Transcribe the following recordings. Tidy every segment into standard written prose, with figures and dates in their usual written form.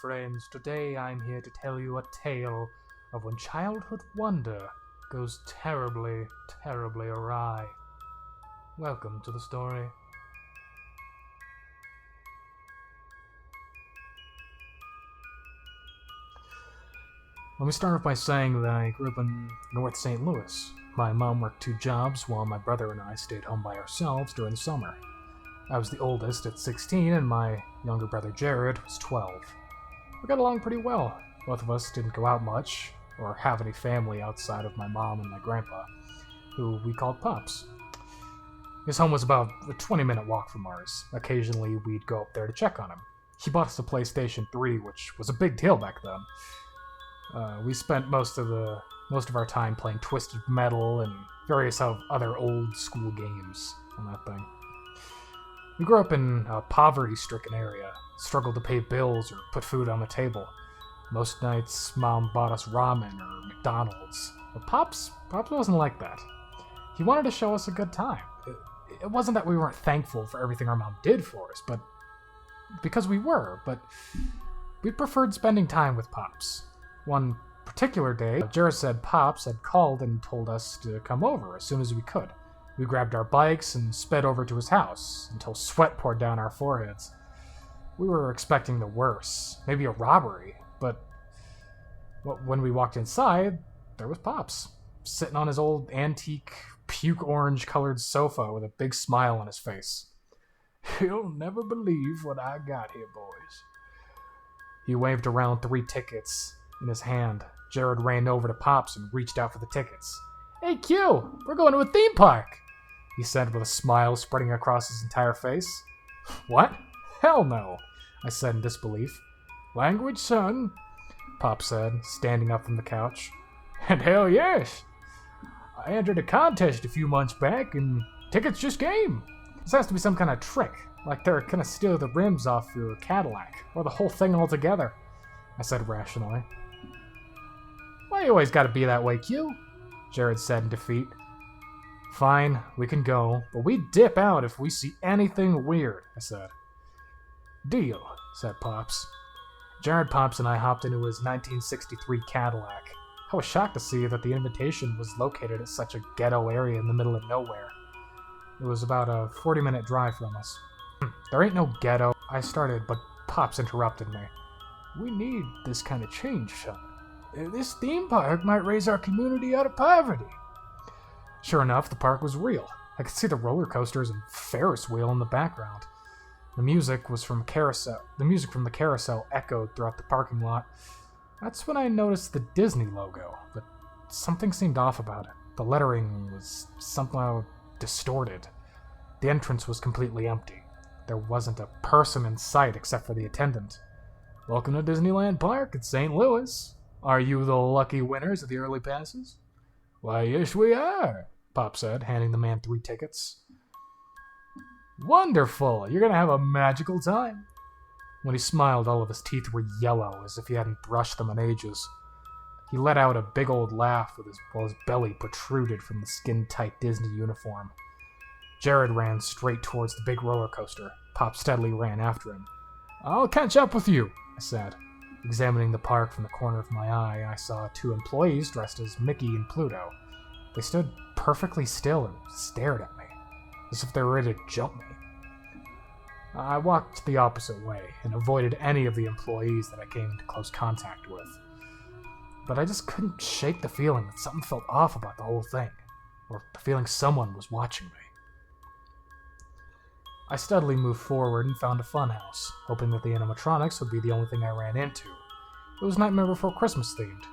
friends. Today I'm here to tell you a tale of when childhood wonder goes terribly, terribly awry. Welcome to the story. Let me start off by saying that I grew up in North St. Louis. My mom worked 2 jobs while my brother and I stayed home by ourselves during the summer. I was the oldest at 16 and my younger brother Jared was 12. We got along pretty well. Both of us didn't go out much or have any family outside of my mom and my grandpa, who we called Pops. His home was about a 20-minute walk from ours. Occasionally we'd go up there to check on him. He bought us a PlayStation 3, which was a big deal back then. We spent most of our time playing Twisted Metal and various other old school games on that thing. We grew up in a poverty-stricken area, struggled to pay bills or put food on the table. Most nights, Mom bought us ramen or McDonald's. But Pops wasn't like that. He wanted to show us a good time. It wasn't that we weren't thankful for everything our mom did for us, but because we preferred spending time with Pops. One particular day, Jared said Pops had called and told us to come over as soon as we could. We grabbed our bikes and sped over to his house until sweat poured down our foreheads. We were expecting the worst, maybe a robbery, but when we walked inside, there was Pops, sitting on his old antique puke orange colored sofa with a big smile on his face. "You'll never believe what I got here, boys." He waved around 3 tickets in his hand. Jared ran over to Pops and reached out for the tickets. "Hey, Q, we're going to a theme park," he said with a smile spreading across his entire face. "What? Hell no," I said in disbelief. "Language, son," Pop said, standing up from the couch. "And hell yes. I entered a contest a few months back and tickets just came. This has to be some kind of trick, like they're gonna steal the rims off your Cadillac, or the whole thing altogether," I said rationally. "Why you always gotta be that way, Q?" Jared said in defeat. "Fine, we can go, but we dip out if we see anything weird," I said. "Deal," said Pops. Jared, Pops, and I hopped into his 1963 Cadillac. I was shocked to see that the invitation was located at such a ghetto area in the middle of nowhere. It was about a 40-minute drive from us. "There ain't no ghetto," I started, but Pops interrupted me. "We need this kind of change, son. This theme park might raise our community out of poverty." Sure enough, the park was real. I could see the roller coasters and Ferris wheel in the background. The music from the carousel echoed throughout the parking lot. That's when I noticed the Disney logo, but something seemed off about it. The lettering was somehow distorted. The entrance was completely empty. There wasn't a person in sight except for the attendant. "Welcome to Disneyland Park at St. Louis. Are you the lucky winners of the early passes?" "Why, yes we are," Pop said, handing the man 3 tickets. "Wonderful! You're gonna have a magical time." When he smiled, all of his teeth were yellow, as if he hadn't brushed them in ages. He let out a big old laugh while his belly protruded from the skin-tight Disney uniform. Jared ran straight towards the big roller coaster. Pop steadily ran after him. "I'll catch up with you," I said. Examining the park from the corner of my eye, I saw 2 employees dressed as Mickey and Pluto. They stood perfectly still and stared at me, as if they were ready to jump me. I walked the opposite way and avoided any of the employees that I came into close contact with. But I just couldn't shake the feeling that something felt off about the whole thing, or the feeling someone was watching me. I steadily moved forward and found a funhouse, hoping that the animatronics would be the only thing I ran into. It was Nightmare Before Christmas themed.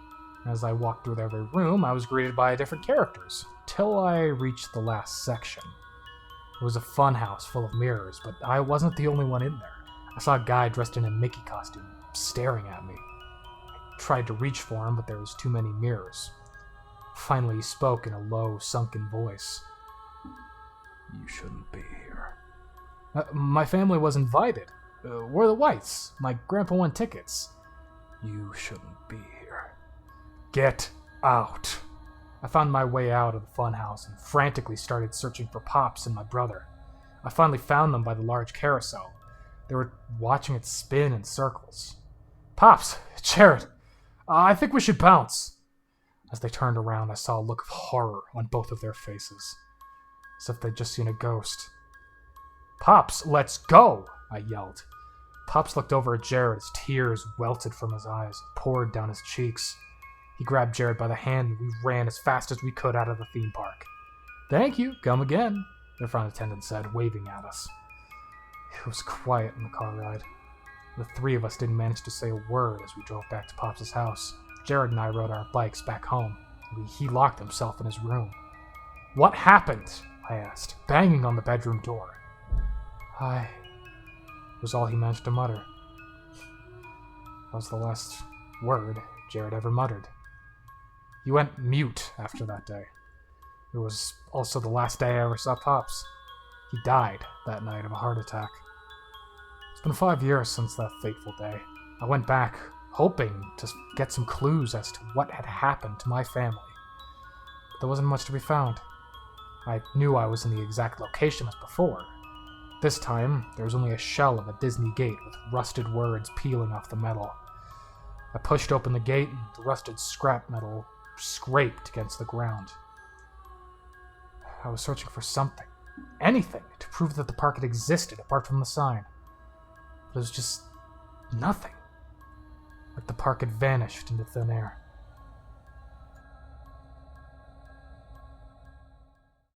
As I walked through every room, I was greeted by different characters, till I reached the last section. It was a funhouse full of mirrors, but I wasn't the only one in there. I saw a guy dressed in a Mickey costume, staring at me. I tried to reach for him, but there was too many mirrors. Finally, he spoke in a low, sunken voice. "You shouldn't be here." My family was invited. We're the Whites. My grandpa won tickets." "You shouldn't be here." "Get out." I found my way out of the funhouse and frantically started searching for Pops and my brother. I finally found them by the large carousel. They were watching it spin in circles. Pops, Jared, I think we should bounce. As they turned around, I saw a look of horror on both of their faces, as if they'd just seen a ghost. Pops, let's go, I yelled. Pops looked over at Jared as tears welted from his eyes and poured down his cheeks. He grabbed Jared by the hand and we ran as fast as we could out of the theme park. Thank you, come again, the front attendant said, waving at us. It was quiet in the car ride. The three of us didn't manage to say a word as we drove back to Pops' house. Jared and I rode our bikes back home. He locked himself in his room. What happened? I asked, banging on the bedroom door. Hi, was all he managed to mutter. That was the last word Jared ever muttered. He went mute after that day. It was also the last day I ever saw Pops. He died that night of a heart attack. It's been 5 years since that fateful day. I went back, hoping to get some clues as to what had happened to my family. But there wasn't much to be found. I knew I was in the exact location as before. This time, there was only a shell of a Disney gate with rusted words peeling off the metal. I pushed open the gate and the rusted scrap metal scraped against the ground. I was searching for something, anything, to prove that the park had existed apart from the sign. But it was just nothing. Like the park had vanished into thin air.